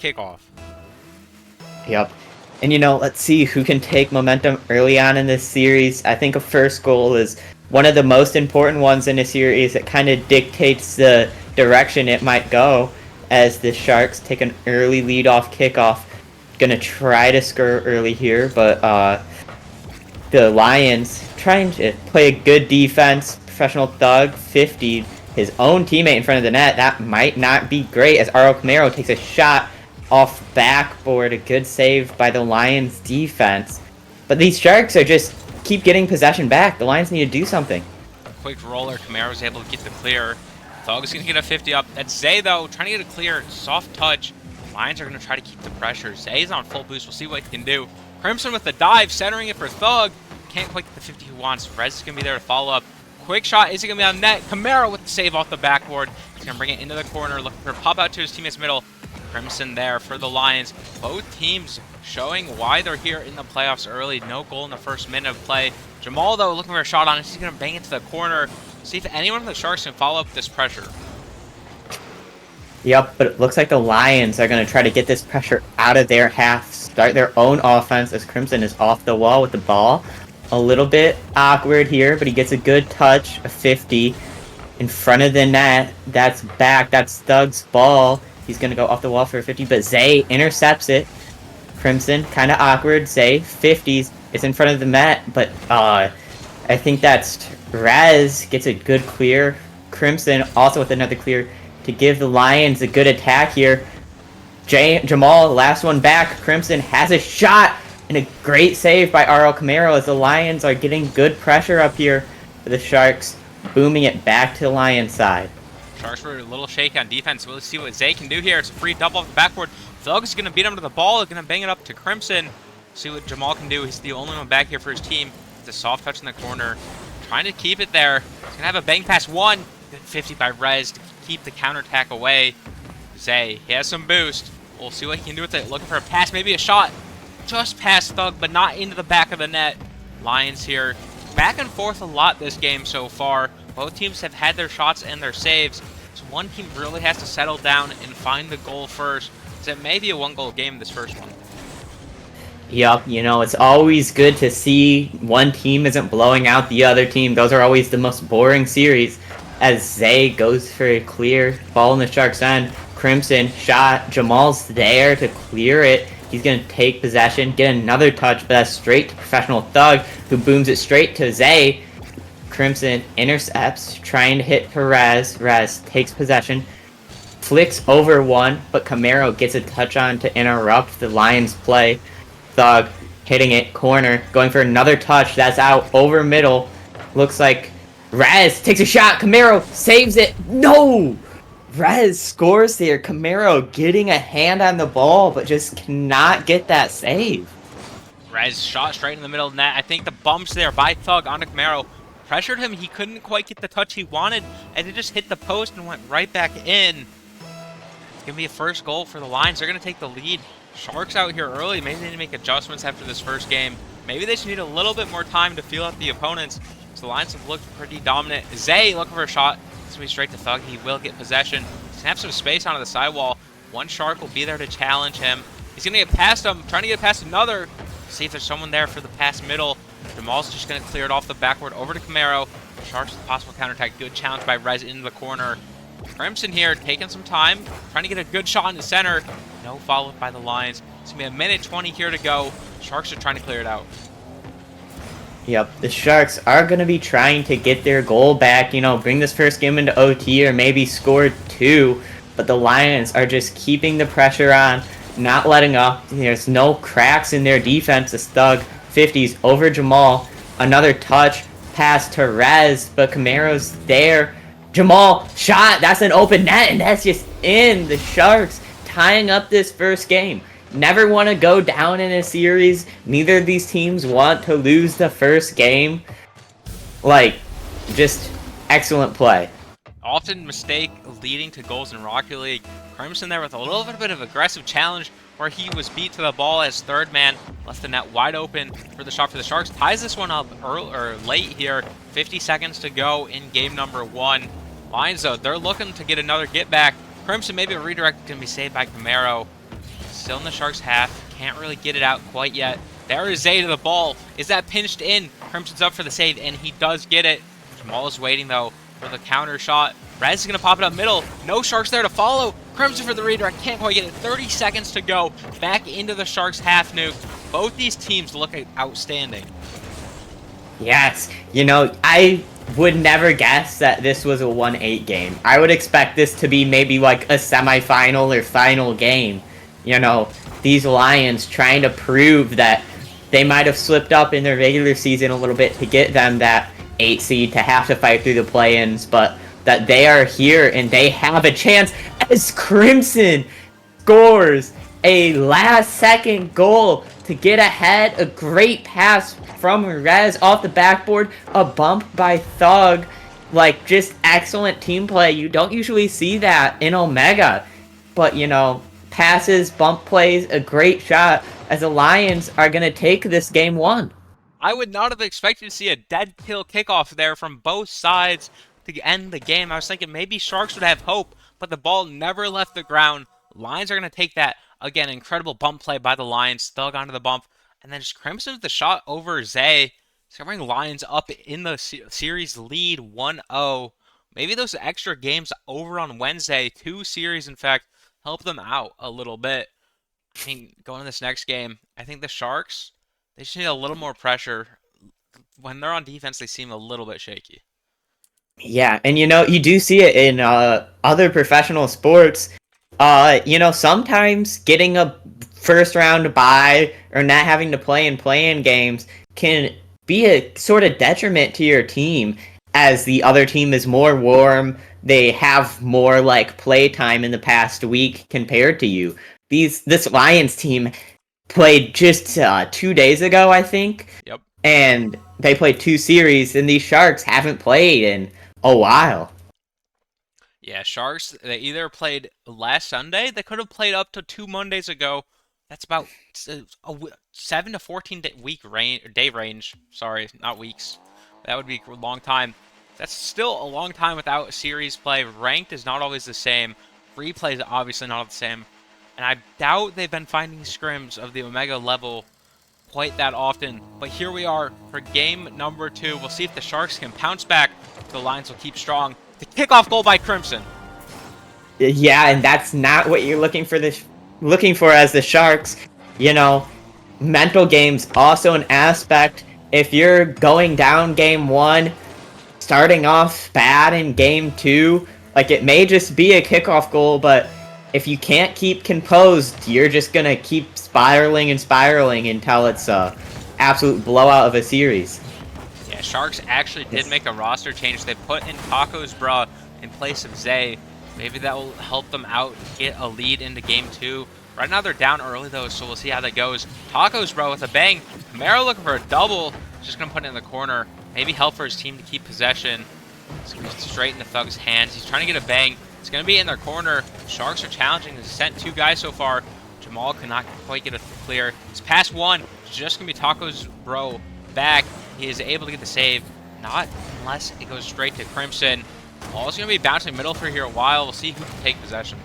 kickoff. Yep. And let's see who can take momentum early on in this series. I think a first goal is one of the most important ones in a series. It kind of dictates the direction it might go as the Sharks take an early lead-off kickoff. Gonna try to score early here, but the Lions trying to play a good defense. Professional Thug 50 his own teammate in front of the net. That might not be great as Aro Camaro takes a shot off backboard. A good save by the Lions defense. But these Sharks are just keep getting possession back. The Lions need to do something. Quick roller. Camaro's able to get the clear. Thug's going to get a 50 up. That's Zay, though, trying to get a clear. Soft touch. Lions are going to try to keep the pressure. Zay's on full boost. We'll see what he can do. Crimson with the dive, centering it for Thug. Can't quite get the 50 he wants. Rez is going to be there to follow up. Quick shot. Is it going to be on net? Camaro with the save off the backboard. He's going to bring it into the corner. Looking for a pop out to his teammate's middle. Crimson there for the Lions. Both teams showing why they're here in the playoffs early. No goal in the first minute of play. Jamal, though, looking for a shot on it. He's going to bang it to the corner. See if anyone from the Sharks can follow up this pressure. Yep, but it looks like the Lions are going to try to get this pressure out of their half, start their own offense as Crimson is off the wall with the ball. A little bit awkward here, but he gets a good touch, a 50 in front of the net. That's back. That's Thug's ball. He's going to go off the wall for a 50, but Zay intercepts it. Crimson, kind of awkward. Zay, 50s. It's in front of the net, but I think that's Rez gets a good clear. Crimson also with another clear to give the Lions a good attack here. Jamal, last one back. Crimson has a shot and a great save by Aro Camaro as the Lions are getting good pressure up here for the Sharks, booming it back to the Lions side. Sharks were a little shaky on defense. We'll see what Zay can do here. It's a free double off the backboard. Thug's going to beat him to the ball. Going to bang it up to Crimson. See what Jamal can do. He's the only one back here for his team. It's a soft touch in the corner. Trying to keep it there. He's going to have a bang pass one. Good 50 by Rez to keep the counterattack away. Zay, he has some boost. We'll see what he can do with it. Looking for a pass, maybe a shot. Just past Thug, but not into the back of the net. Lions here. Back and forth a lot this game so far. Both teams have had their shots and their saves. So one team really has to settle down and find the goal first. So it may be a one-goal game, this first one. Yup, it's always good to see one team isn't blowing out the other team. Those are always the most boring series. As Zay goes for a clear ball in the Sharks' end. Crimson shot. Jamal's there to clear it. He's going to take possession, get another touch, but that's straight to Professional Thug, who booms it straight to Zay. Crimson intercepts, trying to hit Perez. Rez takes possession, flicks over one, but Camaro gets a touch on to interrupt the Lions' play. Thug hitting it, corner, going for another touch. That's out over middle. Looks like Rez takes a shot. Camaro saves it. No! Rez scores here. Camaro getting a hand on the ball, but just cannot get that save. Rez shot straight in the middle of the net. I think the bumps there by Thug onto Camaro pressured him. He couldn't quite get the touch he wanted, and it just hit the post and went right back in. It's going to be a first goal for the Lions. They're going to take the lead. Sharks out here early. Maybe they need to make adjustments after this first game. Maybe they just need a little bit more time to feel out the opponents. So the Lions have looked pretty dominant. Zay looking for a shot. It's going to be straight to Thug. He will get possession. He's going to have some space onto the sidewall. One Shark will be there to challenge him. He's going to get past him, trying to get past another. See if there's someone there for the pass middle. Jamal's just going to clear it off the backboard over to Camaro. Sharks with possible counterattack. Good challenge by Rez into the corner. Crimson here taking some time, trying to get a good shot in the center. No follow-up by the Lions. It's going to be a minute 20 here to go. Sharks are trying to clear it out. Yep, the Sharks are going to be trying to get their goal back, bring this first game into OT or maybe score two. But the Lions are just keeping the pressure on, not letting up. There's no cracks in their defense. As Thug 50s over Jamal. Another touch, pass to Rez, but Camaro's there. Jamal, shot, that's an open net, and that's just in. The Sharks tying up this first game. Never want to go down in a series. Neither of these teams want to lose the first game. Just excellent play. Often mistake leading to goals in Rocket League. Crimson there with a little bit of aggressive challenge where he was beat to the ball as third man. Left the net wide open for the shot for the Sharks. Ties this one up late here. 50 seconds to go in game number one. Lions, though, they're looking to get another get back. Crimson, maybe a redirect, going to be saved by Camaro. still in the Sharks' half. Can't really get it out quite yet. There is Zay to the ball. Is that pinched in? Crimson's up for the save, and he does get it. Jamal is waiting, though, for the counter shot. Rez is going to pop it up middle. No Sharks there to follow. Crimson for the redirect. Can't quite get it. 30 seconds to go. Back into the Sharks' half nuke. Both these teams look outstanding. Yes, you know, I would never guess that this was a 1-8 game. I would expect this to be maybe like a semifinal or final game. You know, these Lions trying to prove that they might have slipped up in their regular season a little bit to get them that 8 seed to have to fight through the play-ins, but that they are here and they have a chance as Crimson scores a last-second goal to get ahead. A great pass from Rez off the backboard, a bump by Thug. Like, just excellent team play. You don't usually see that in Omega. But, you know, passes, bump plays, a great shot as the Lions are going to take this game 1. I would not have expected to see a dead kill kickoff there from both sides to end the game. I was thinking maybe Sharks would have hope, but the ball never left the ground. Lions are going to take that. Again, incredible bump play by the Lions. Thug onto the bump. And then just Crimson with the shot over Zay. It's going to bring Lions up in the series lead 1-0. Maybe those extra games over on Wednesday, 2 series in fact, help them out a little bit. I mean, going to this next game, I think the Sharks, they just need a little more pressure. When they're on defense, they seem a little bit shaky. Yeah, and you know, you do see it in other professional sports. You know, sometimes getting a first round bye or not having to play in play-in games can be a sort of detriment to your team, as the other team is more warm. They have more like play time in the past week compared to you. This Lions team played just 2 days ago, I think. Yep. And they played 2 series, and these Sharks haven't played in a while. Yeah, Sharks, they either played last Sunday, they could have played up to 2 Mondays ago. That's about a 7 to 14 day range. Sorry, not weeks. That would be a long time. That's still a long time without a series play. Ranked is not always the same. Free play is obviously not the same. And I doubt they've been finding scrims of the Omega level quite that often. But here we are for game number 2. We'll see if the Sharks can pounce back. The Lions will keep strong. The kickoff goal by Crimson. Yeah, and that's not what you're looking for as the Sharks. You know, mental game's also an aspect. If you're going down game 1, starting off bad in game 2, like, it may just be a kickoff goal, but if you can't keep composed, you're just gonna keep spiraling and spiraling until it's a absolute blowout of a series. Yeah, Sharks actually did make a roster change. They put in Tacos Bra in place of Zay. Maybe that will help them out get a lead into game 2. Right now they're down early though, so we'll see how that goes. Tacos Bra with a bang. Camaro looking for a double. Just gonna put it in the corner. Maybe help for his team to keep possession. It's gonna be straight into Thug's hands. He's trying to get a bang. It's going to be in their corner. Sharks are challenging. They've sent 2 guys so far. Jamal cannot quite get a clear. It's past 1. It's just going to be Tacos Bro back. He is able to get the save. Not unless it goes straight to Crimson. Ball's going to be bouncing middle for here a while. We'll see who can take possession.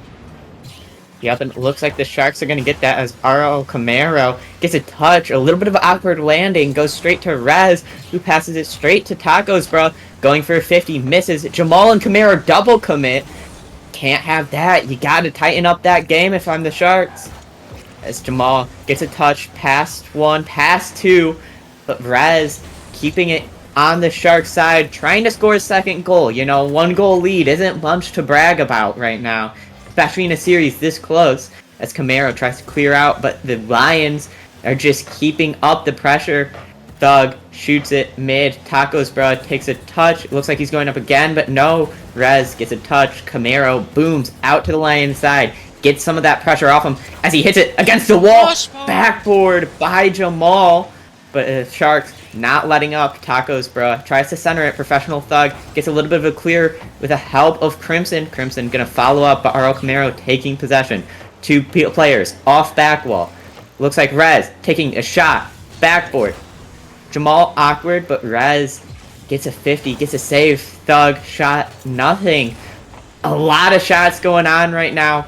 Yep, and it looks like the Sharks are going to get that as Aro Camaro gets a touch. A little bit of an awkward landing. Goes straight to Rez, who passes it straight to Tacos Bro. Going for a 50. Misses. Jamal and Camaro double commit. Can't have that. You got to tighten up that game if I'm the Sharks. As Jamal gets a touch, past 1, past 2, but Rez keeping it on the Sharks side, trying to score a second goal. You know, 1-goal lead isn't much to brag about right now, especially in a series this close, as Camaro tries to clear out, but the Lions are just keeping up the pressure. Thug shoots it mid. Tacos Bro takes a touch. Looks like he's going up again, but no. Rez gets a touch. Camaro booms out to the Lions side. Gets some of that pressure off him as he hits it against the wall. Backboard by Jamal. But Sharks not letting up. Tacos Bro tries to center it. Professional Thug gets a little bit of a clear with the help of Crimson. Crimson going to follow up, but Aro Camaro taking possession. 2 players off back wall. Looks like Rez taking a shot. Backboard. Jamal awkward, but Rez gets a 50, gets a save. Thug shot, nothing. A lot of shots going on right now.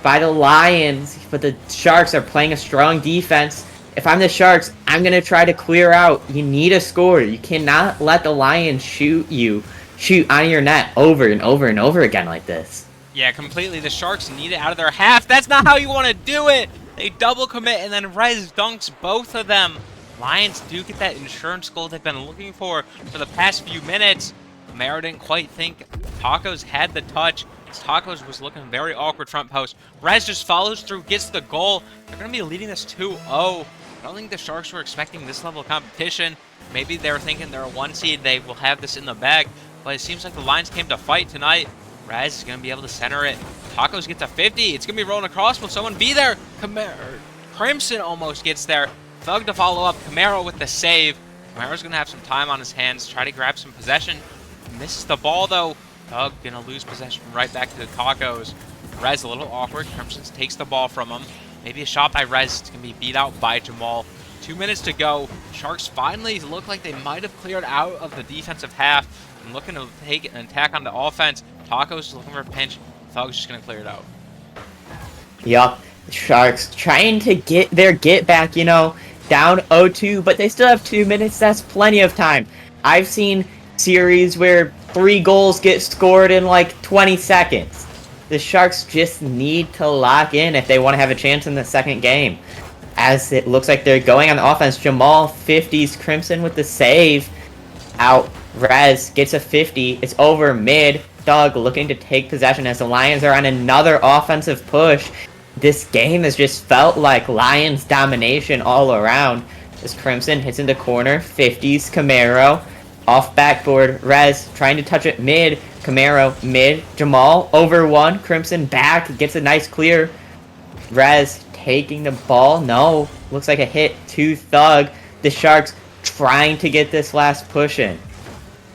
by the Lions, but the Sharks are playing a strong defense. If I'm the Sharks, I'm going to try to clear out. You need a score. You cannot let the Lions shoot on your net over and over and over again like this. Yeah, completely. The Sharks need it out of their half. That's not how you want to do it. They double commit, and then Rez dunks both of them. Lions do get that insurance goal they've been looking for the past few minutes. Camaro didn't quite think Tacos had the touch. Tacos was looking very awkward front post. Rez just follows through, gets the goal. They're going to be leading this 2-0. I don't think the Sharks were expecting this level of competition. Maybe they were thinking they're a 1 seed, they will have this in the bag. But it seems like the Lions came to fight tonight. Rez is going to be able to center it. Tacos gets a 50. It's going to be rolling across. Will someone be there? Crimson almost gets there. Thug to follow up. Camaro with the save. Camaro's going to have some time on his hands. Try to grab some possession. Misses the ball, though. Thug going to lose possession right back to the Tacos. Rez a little awkward. Crimson takes the ball from him. Maybe a shot by Rez. It's going to be beat out by Jamal. 2 minutes to go. Sharks finally look like they might have cleared out of the defensive half and looking to take an attack on the offense. Tacos is looking for a pinch. Thug's just going to clear it out. Yup. Sharks trying to get their get back, down 0-2, but they still have 2 minutes. That's plenty of time. I've seen series where 3 goals get scored in like 20 seconds. The Sharks just need to lock in if they want to have a chance in the second game. As it looks like they're going on the offense, Jamal 50s Crimson with the save. Out. Rez gets a 50. It's over mid. Thug looking to take possession as the Lions are on another offensive push. This game has just felt like Lions domination all around. As Crimson hits into corner, 50s Camaro. Off backboard, Rez trying to touch it mid. Camaro mid. Jamal over 1. Crimson back. Gets a nice clear. Rez taking the ball. No. Looks like a hit to Thug. The Sharks trying to get this last push in.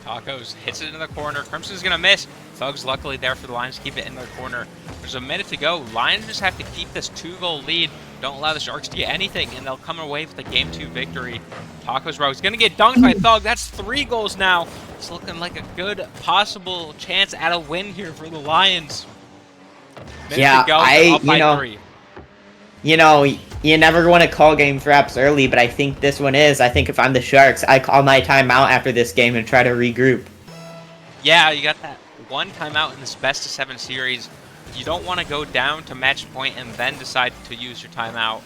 Tacos hits it in the corner. Crimson's going to miss. Thug's luckily there for the Lions to keep it in their corner. There's a minute to go. Lions just have to keep this 2-goal lead. Don't allow the Sharks to get anything, and they'll come away with a Game 2 victory. Tacos Row is going to get dunked by Thug. That's 3 goals now. It's looking like a good possible chance at a win here for the Lions. Minute to go, up by 3. You never want to call games wraps early, but I think this one is. I think if I'm the Sharks, I call my timeout after this game and try to regroup. Yeah, you got that one timeout in this best-of-7 series. You don't want to go down to match point and then decide to use your timeout.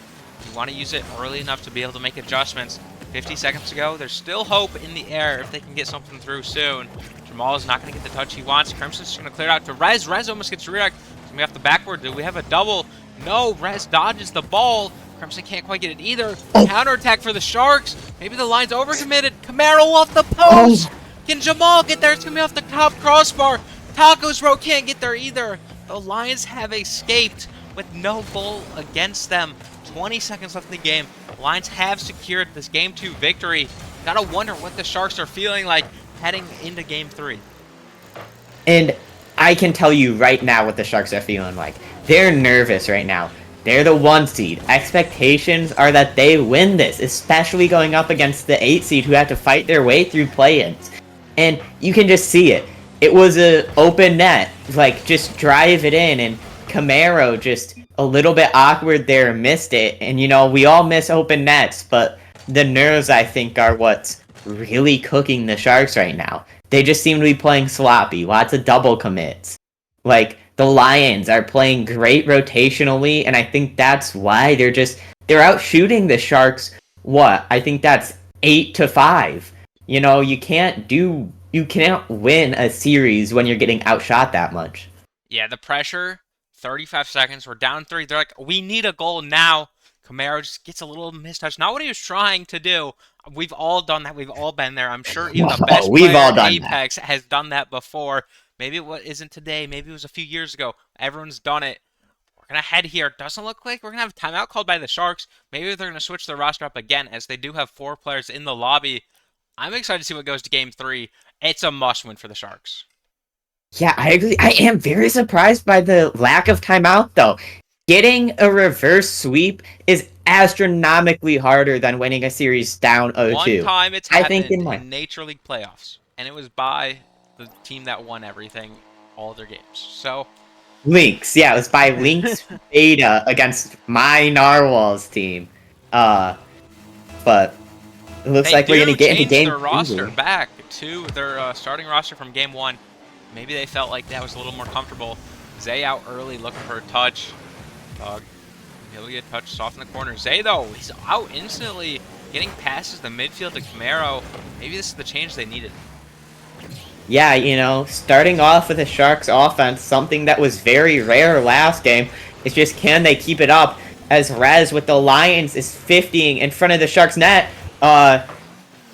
You want to use it early enough to be able to make adjustments. 50 seconds to go. There's still hope in the air if they can get something through soon. Jamal is not going to get the touch he wants. Crimson's going to clear it out to Rez. Rez almost gets redirect. It's going to be off the backboard. Do we have a double? No, Rez dodges the ball. Crimson can't quite get it either. Counterattack for the Sharks. Maybe the line's overcommitted. Camaro off the post. Can Jamal get there? It's going to be off the top crossbar. Tacos Row can't get there either. The Lions have escaped with no goal against them. 20 seconds left in the game. The Lions have secured this Game 2 victory. Gotta wonder what the Sharks are feeling like heading into Game 3. And I can tell you right now what the Sharks are feeling like. They're nervous right now. They're the 1 seed. Expectations are that they win this, especially going up against the 8 seed who have to fight their way through play-ins. And you can just see it. It was an open net. Like, just drive it in, and Camaro just a little bit awkward there, missed it. And, we all miss open nets, but the nerves, I think, are what's really cooking the Sharks right now. They just seem to be playing sloppy. Lots of double commits. Like, the Lions are playing great rotationally, and I think that's why they're out shooting the Sharks. I think that's 8-5. You can't win a series when you're getting outshot that much. Yeah, the pressure, 35 seconds, we're down 3. They're like, we need a goal now. Camaro just gets a little mistouch. Not what he was trying to do. We've all done that. We've all been there. I'm sure even the best player in Apex has done that before. Maybe it isn't today. Maybe it was a few years ago. Everyone's done it. We're going to head here. Doesn't look like we're going to have a timeout called by the Sharks. Maybe they're going to switch the roster up again, as they do have 4 players in the lobby. I'm excited to see what goes to Game 3. It's a must-win for the Sharks. Yeah, I agree. I am very surprised by the lack of timeout, though. Getting a reverse sweep is astronomically harder than winning a series down 0-2. One time it's happened in Nature League playoffs, and it was by the team that won everything, all their games. So, Lynx. Yeah, it was by Lynx Beta against my Narwhals team. But it looks They like we're gonna do get into change game their 2 roster here. back to their starting roster from game 1. Maybe they felt like that was a little more comfortable. Zay out early looking for a touch. Dog. He'll get touched off in the corner. Zay, though, he's out instantly, getting passes the midfield to Camaro. Maybe this is the change they needed. Yeah, starting off with the Sharks offense, something that was very rare last game, is just can they keep it up? As Rez with the Lions is 50ing in front of the Sharks net.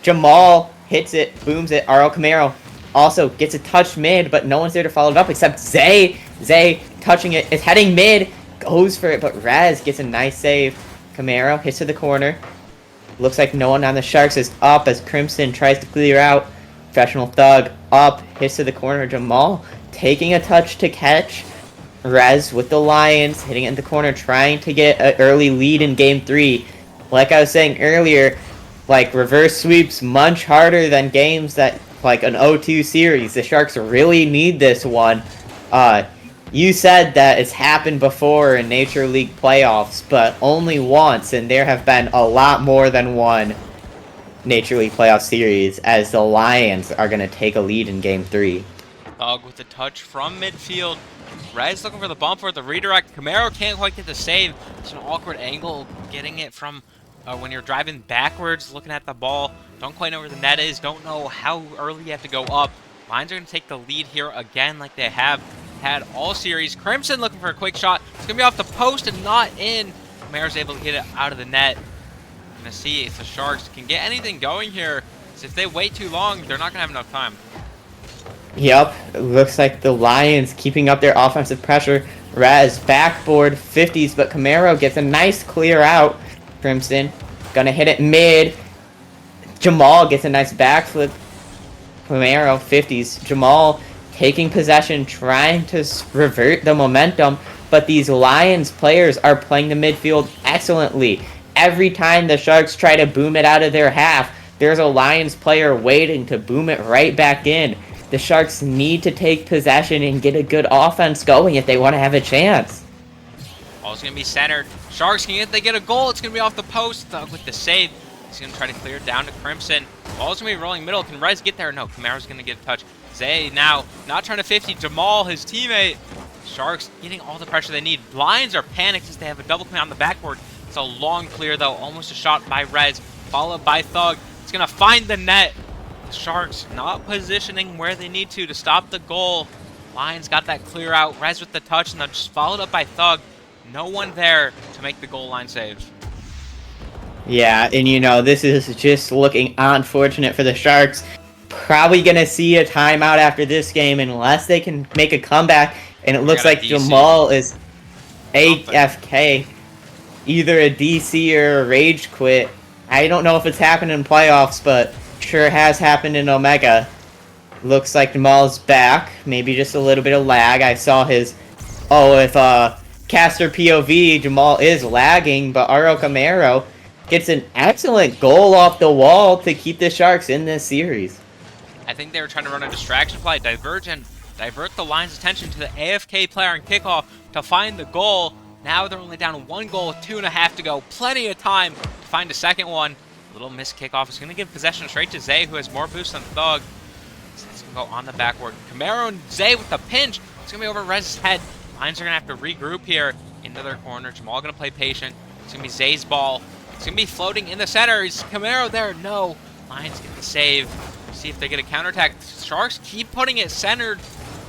Jamal hits it, booms it. RL Camaro also gets a touch mid, but no one's there to follow it up except Zay. Zay touching it, is heading mid, goes for it, but Rez gets a nice save. Camaro hits to the corner. Looks like no one on the Sharks is up as Crimson tries to clear out. Professional Thug up, hits to the corner. Jamal taking a touch to catch. Rez with the Lions, hitting it in the corner, trying to get an early lead in game 3. Like I was saying earlier, like reverse sweeps much harder than games that like an 0-2 series. The Sharks really need this one. You said that it's happened before in Nature League playoffs, but only once, and there have been a lot more than one Nature League playoff series, as the Lions are going to take a lead in game 3. Dog with the touch from midfield. Rez looking for the bump for the redirect. Camaro can't quite get the save. It's an awkward angle getting it from when you're driving backwards, looking at the ball. Don't quite know where the net is. Don't know how early you have to go up. Lions are going to take the lead here again like they have had all series. Crimson looking for a quick shot. It's going to be off the post and not in. Camaro's able to get it out of the net. Going to see if the Sharks can get anything going here. If they wait too long, they're not going to have enough time. Yep, it looks like the Lions keeping up their offensive pressure. Rez backboard 50s, but Camaro gets a nice clear out. Crimson gonna hit it mid. Jamal gets a nice backflip. Camaro 50s. Jamal taking possession, trying to revert the momentum, but these Lions players are playing the midfield excellently. Every time the Sharks try to boom it out of their half, there's a Lions player waiting to boom it right back in. The Sharks need to take possession and get a good offense going if they want to have a chance. Ball's going to be centered. Sharks, can they get a goal? It's going to be off the post. Thug with the save. He's going to try to clear it down to Crimson. Ball's going to be rolling middle. Can Rez get there? No, Camaro's going to get a touch. Zay now not trying to 50. Jamal, his teammate. Sharks getting all the pressure they need. Lions are panicked as they have a double commit on the backboard. It's a long clear, though. Almost a shot by Rez. Followed by Thug. It's going to find the net. The Sharks not positioning where they need to stop the goal. Lions got that clear out. Rez with the touch, and then just followed up by Thug. No one there to make the goal line save. Yeah, and this is just looking unfortunate for the Sharks. Probably going to see a timeout after this game unless they can make a comeback. And it looks like Jamal is AFK. Either a DC or a rage quit. I don't know if it's happened in playoffs, but sure has happened in Omega. Looks like Jamal's back. Maybe just a little bit of lag. I saw his... Oh, if caster POV, Jamal is lagging, but RL Camaro gets an excellent goal off the wall to keep the Sharks in this series. I think they were trying to run a distraction play, divert the Lions' attention to the AFK player on kickoff to find the goal. Now they're only down 1 goal, 2.5 to go. Plenty of time to find a second one. Little missed kickoff is going to give possession straight to Zay, who has more boost than Thug. It's going to go on the backboard. Camaro and Zay with the pinch. It's going to be over Rez's head. Lions are going to have to regroup here into their corner. Jamal going to play patient. It's going to be Zay's ball. It's going to be floating in the center. Is Camaro there? No. Lions get the save. See if they get a counterattack. Sharks keep putting it centered.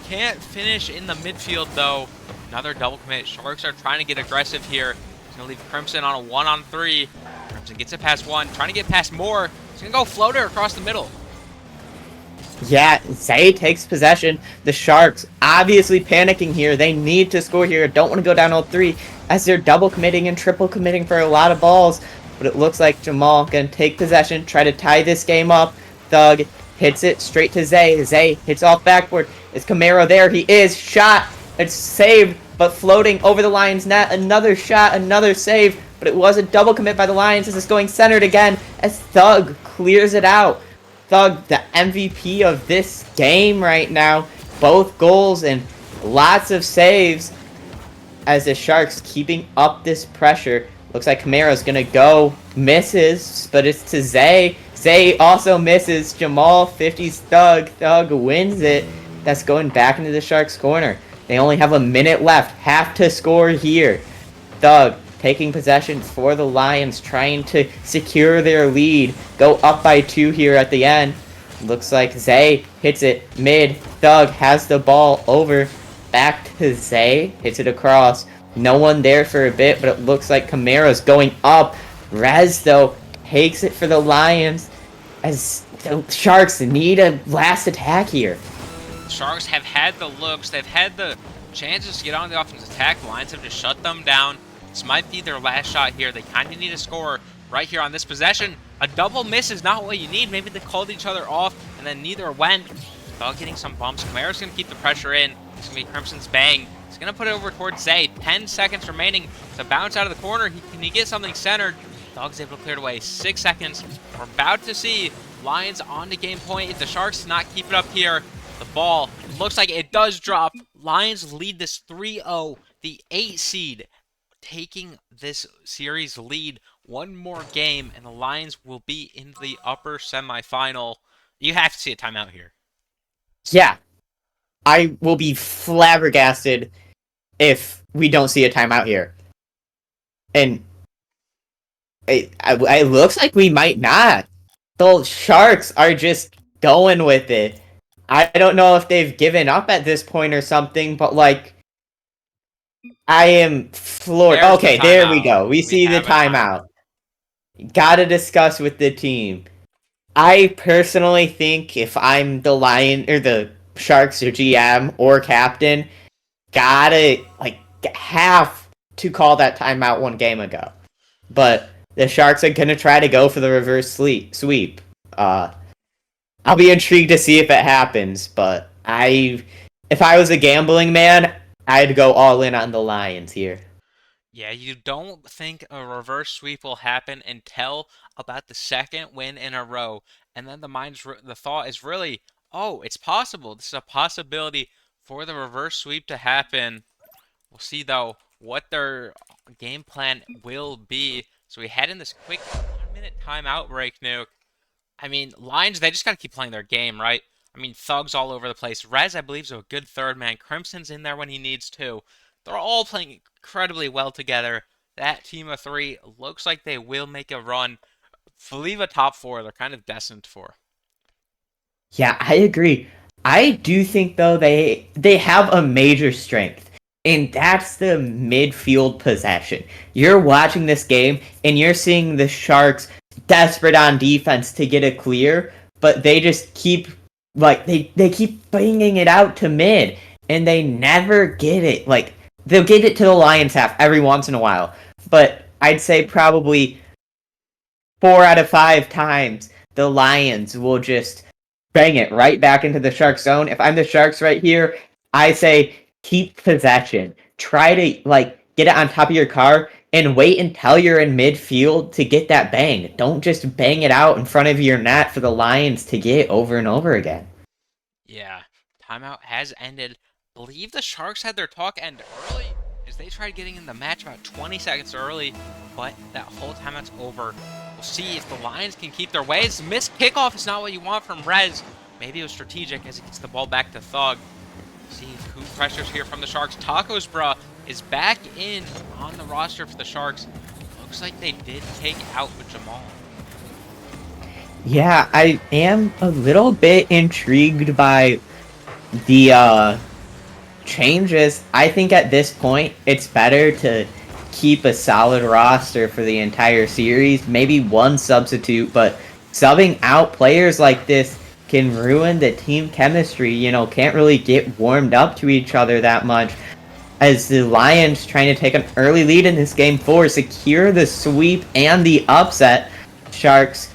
Can't finish in the midfield, though. Another double commit. Sharks are trying to get aggressive here. He's going to leave Crimson on a 1-on-3. Crimson gets it past 1. Trying to get past more. He's going to go floater across the middle. Yeah, Zay takes possession. The Sharks obviously panicking here. They need to score here. Don't want to go down 0-3 as they're double committing and triple committing for a lot of balls. But it looks like Jamal going to take possession, try to tie this game up. Thug hits it straight to Zay. Zay hits off backboard. Is Camaro there? He is. Shot. It's saved, but floating over the Lions net. Another shot, another save. But it was a double commit by the Lions. This is going centered again as Thug clears it out. Thug, the MVP of this game right now. Both goals, and Lots of saves as the Sharks keeping up this pressure. Looks like Camaro's gonna go, misses, but it's to Zay. Zay also misses. Jamal 50s Thug. Thug wins it. That's going back into the Sharks' corner. They only have a minute left. Have to score here. Thug taking possession for the Lions, trying to secure their lead. Go up by 2 here at the end. Looks like Zay hits it mid. Thug has the ball over. Back to Zay. Hits it across. No one there for a bit, but it looks like Camaro's going up. Rez, though, takes it for the Lions as the Sharks need a last attack here. Sharks have had the looks. They've had the chances to get on the offensive attack. The Lions have just shut them down. This might be their last shot here. They kind of need a score right here on this possession. A double miss is not what you need. Maybe they called each other off, and then neither went. Without getting some bumps, Camaro's going to keep the pressure in. It's going to be Crimson's bang. He's going to put it over towards Zay. 10 seconds remaining to bounce out of the corner. Can he get something centered? Dog's able to clear it away. 6 seconds. We're about to see Lions on the game point. If the Sharks do not keep it up here, the ball looks like it does drop. Lions lead this 3-0. The 8 seed taking this series lead. One more game, and the Lions will be in the upper semifinal. You have to see a timeout here. Yeah. I will be flabbergasted if we don't see a timeout here. And it looks like we might not. The Sharks are just going with it. I don't know if they've given up at this point or something, but like, I am floored. There's Okay, the there we timeout. go. We see the have a timeout. Gotta discuss with the team. I personally think if I'm the Lion or the Sharks or GM or captain, gotta have to call that timeout one game ago. But the Sharks are gonna try to go for the reverse sweep. I'll be intrigued to see if it happens, but if I was a gambling man, I'd go all in on the Lions here. Yeah, you don't think a reverse sweep will happen until about the second win in a row, and then the thought is really, oh, it's possible. This is a possibility for the reverse sweep to happen. We'll see though what their game plan will be. So we head in this quick 1-minute timeout break, Nuke. I mean, Lions, they just got to keep playing their game, right? I mean, Thug's all over the place. Rez, I believe, is a good third man. Crimson's in there when he needs to. They're all playing incredibly well together. That team of 3 looks like they will make a run. Believe a top 4, they're kind of destined for. Yeah, I agree. I do think though they have a major strength, and that's the midfield possession. You're watching this game and you're seeing the Sharks desperate on defense to get a clear, but they just keep they keep banging it out to mid, and they never get it. Like, they'll get it to the Lions half every once in a while, but I'd say probably 4 out of 5 times the Lions will just bang it right back into the Sharks zone. If I'm the Sharks right here, I say keep possession. Try to get it on top of your car and wait until you're in midfield to get that bang. Don't just bang it out in front of your net for the Lions to get over and over again. Yeah, timeout has ended. Believe the Sharks had their talk end early as they tried getting in the match about 20 seconds early, but that whole timeout's over. We'll see if the Lions can keep their ways. Missed kickoff is not what you want from Rez. Maybe it was strategic as he gets the ball back to Thug. See who pressures here from the Sharks. Tacos Bra is back in on the roster for the Sharks. Looks like they did take out with Jamal. Yeah, I am a little bit intrigued by the changes. I think at this point it's better to keep a solid roster for the entire series. Maybe one substitute, but subbing out players like this can ruin the team chemistry. Can't really get warmed up to each other that much. As the Lions trying to take an early lead in this game 4, secure the sweep and the upset. Sharks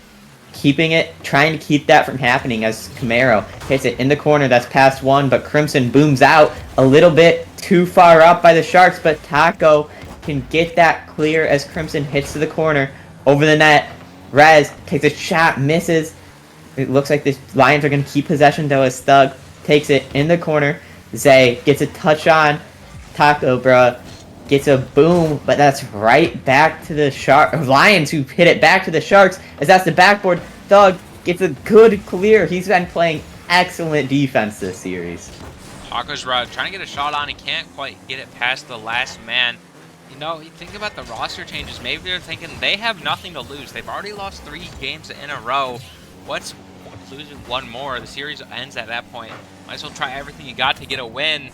trying to keep that from happening as Camaro hits it in the corner. That's past 1, but Crimson booms out a little bit too far up by the Sharks, but Taco can get that clear as Crimson hits to the corner over the net. Rez takes a shot, misses. It looks like the Lions are going to keep possession though as Thug takes it in the corner. Zay gets a touch on Taco, bruh. Gets a boom, but that's right back to the Lions, who hit it back to the Sharks, as that's the backboard. Thug gets a good clear. He's been playing excellent defense this series. Taco's trying to get a shot on. He can't quite get it past the last man. You know, you think about the roster changes. Maybe they're thinking they have nothing to lose. They've already lost 3 games in a row. What's losing one more? The series ends at that point. Might as well try everything you got to get a win.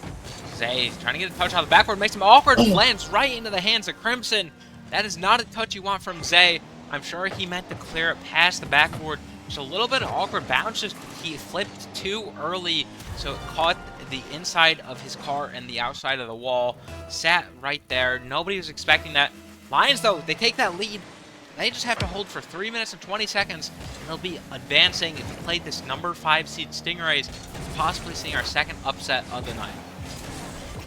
Zay trying to get a touch on the backboard, makes him awkward, lands right into the hands of Crimson. That is not a touch you want from Zay. I'm sure he meant to clear it past the backboard. Just a little bit of awkward bounce. He flipped too early, so it caught the inside of his car and the outside of the wall. Sat right there. Nobody was expecting that. Lions, though, they take that lead. They just have to hold for 3 minutes and 20 seconds. They'll be advancing if we played this number 5 seed Stingrays, possibly seeing our second upset of the night.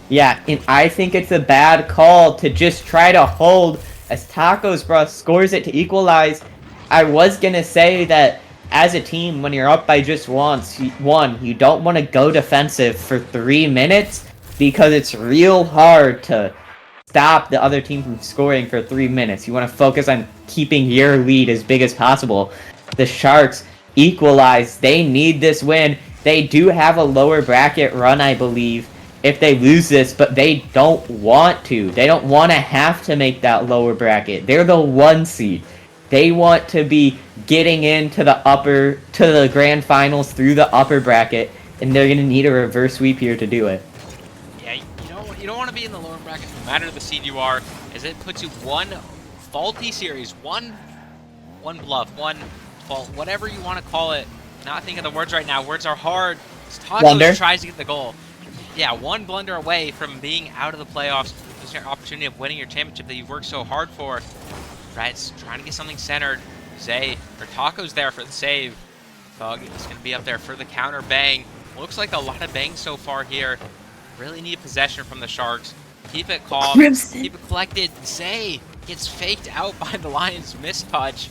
Yeah, and I think it's a bad call to just try to hold as Tacos, bro, scores it to equalize. I was going to say that as a team, when you're up by just one, you don't want to go defensive for 3 minutes because it's real hard to stop the other team from scoring for 3 minutes. You want to focus on keeping your lead as big as possible. The Sharks equalize. They need this win. They do have a lower bracket run, I believe, if they lose this, but they don't want to. They don't want to have to make that lower bracket. They're the 1 seed. They want to be getting into the grand finals through the upper bracket, and they're going to need a reverse sweep here to do it. Yeah, you don't want to be in the lower bracket no matter the seed you are, as it puts you one faulty series, one bluff, one fault, whatever you want to call it. Not thinking of the words right now. Words are hard. Tacos tries to get the goal. Yeah, one blunder away from being out of the playoffs. Losing your opportunity of winning your championship that you've worked so hard for. Reds trying to get something centered. Zay, or Taco's there for the save. Thug is going to be up there for the counter bang. Looks like a lot of bangs so far here. Really need possession from the Sharks. Keep it calm. Keep it collected. Zay gets faked out by the Lions' mistouch.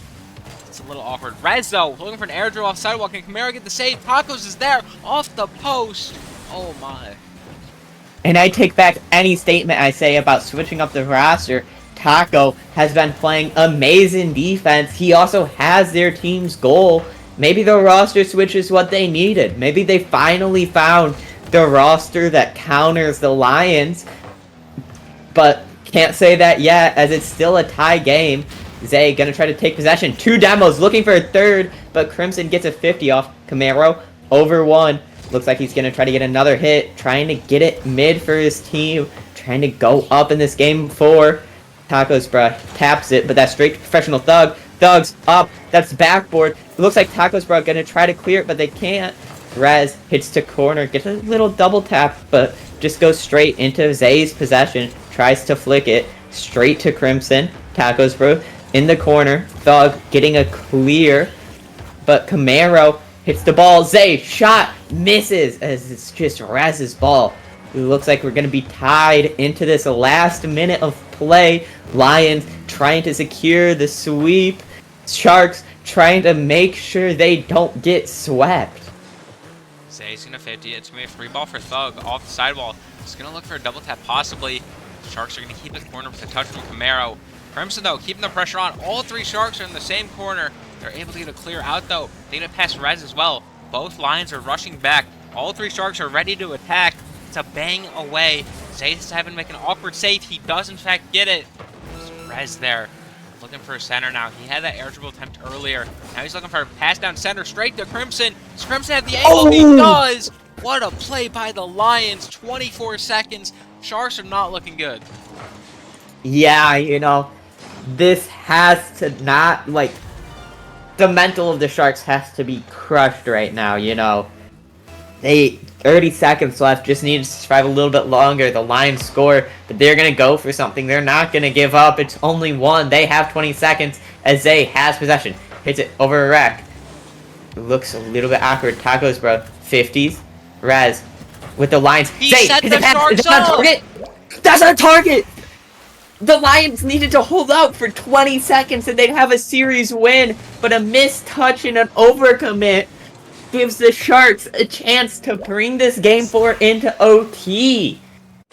It's a little awkward. Rez, though, looking for an air drill off sidewalk. Can Camaro get the save? Tacos is there off the post. Oh, my. And I take back any statement I say about switching up the roster. Taco has been playing amazing defense. He also has their team's goal. Maybe the roster switch is what they needed. Maybe they finally found the roster that counters the Lions. But can't say that yet, as it's still a tie game. Zay gonna try to take possession. 2 demos, looking for a third, but Crimson gets a 50 off Camaro. Over 1. Looks like he's gonna try to get another hit, trying to get it mid for his team, trying to go up in this game 4. Tacos, bruh, taps it, but that's straight to professional Thug. Thug's up, that's backboard. It looks like Tacos, bruh, gonna try to clear it, but they can't. Rez hits to corner, gets a little double tap, but just goes straight into Zay's possession. Tries to flick it straight to Crimson. Tacos, bro, in the corner. Thug getting a clear, but Camaro hits the ball. Zay, shot, misses, as it's just Rez's ball. It looks like we're going to be tied into this last minute of play. Lions trying to secure the sweep. Sharks trying to make sure they don't get swept. Zay's going to 50. It's going to be a free ball for Thug off the sidewall. He's going to look for a double tap possibly. Sharks are going to keep it corner with a touch from Camaro. Crimson, though, keeping the pressure on. All 3 Sharks are in the same corner. They're able to get a clear out, though. They get it past Rez as well. Both Lions are rushing back. All 3 Sharks are ready to attack. It's a bang away. Zay's having to make an awkward save. He does, in fact, get it. Rez there. Looking for a center now. He had that air dribble attempt earlier. Now he's looking for a pass down center straight to Crimson. Does Crimson have the angle? Oh! He does! What a play by the Lions. 24 seconds. Sharks are not looking good. Yeah, you know, this has to not, like, the mental of the Sharks has to be crushed right now, you know. 30 seconds left, just need to survive a little bit longer. The Lions score, but they're going to go for something. They're not going to give up. It's only 1. They have 20 seconds as Zay has possession. Hits it over a rack. Looks a little bit awkward. Tacos, bro. 50s. Rez with the Lions. He Zay, set the Sharks up! Target? That's a target! The Lions needed to hold out for 20 seconds and they'd have a series win, but a missed touch and an overcommit gives the Sharks a chance to bring this game 4 into OT.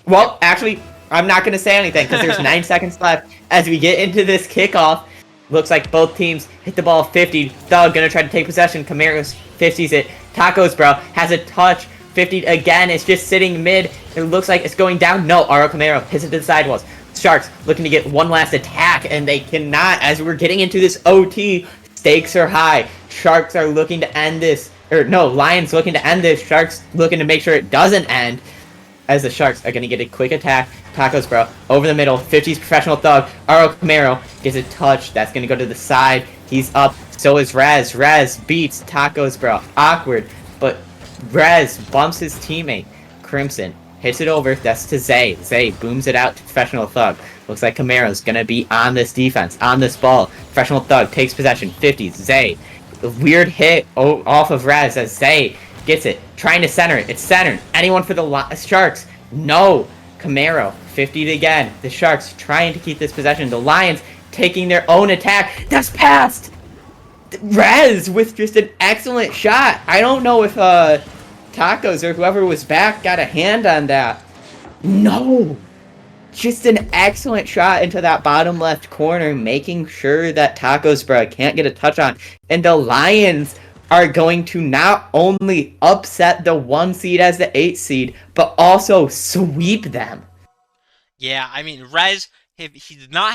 Well, actually, I'm not going to say anything because there's 9 seconds left as we get into this kickoff. Looks like both teams hit the ball 50. Thug going to try to take possession. Camaros 50s it. Tacos, bro, has a touch. 50 again. It's just sitting mid. It looks like it's going down. No, Aro Camaro hits it to the sidewalls. Sharks looking to get one last attack, and they cannot. As we're getting into this OT, stakes are high. Sharks are looking to end this. Or no, Lions looking to end this. Sharks looking to make sure it doesn't end. As the Sharks are going to get a quick attack. Tacos, bro, over the middle. 50's professional Thug. Aro Camaro gets a touch. That's going to go to the side. He's up. So is Rez. Rez beats Tacos, bro. Awkward. But Rez bumps his teammate. Crimson hits it over. That's to Zay. Zay booms it out to professional Thug. Looks like Camaro's going to be on this defense, on this ball. Professional Thug takes possession. 50's Zay. A weird hit off of Rez as Zay gets it. Trying to center it. It's centered. Anyone for the Sharks? No. Camaro. 50 again. The Sharks trying to keep this possession. The Lions taking their own attack. That's passed! Rez with just an excellent shot. I don't know if Tacos or whoever was back got a hand on that. No! Just an excellent shot into that bottom left corner, making sure that Tacos, bro, can't get a touch on. And the Lions are going to not only upset the 1 seed as the 8 seed, but also sweep them. Yeah, I mean, Rez, he did not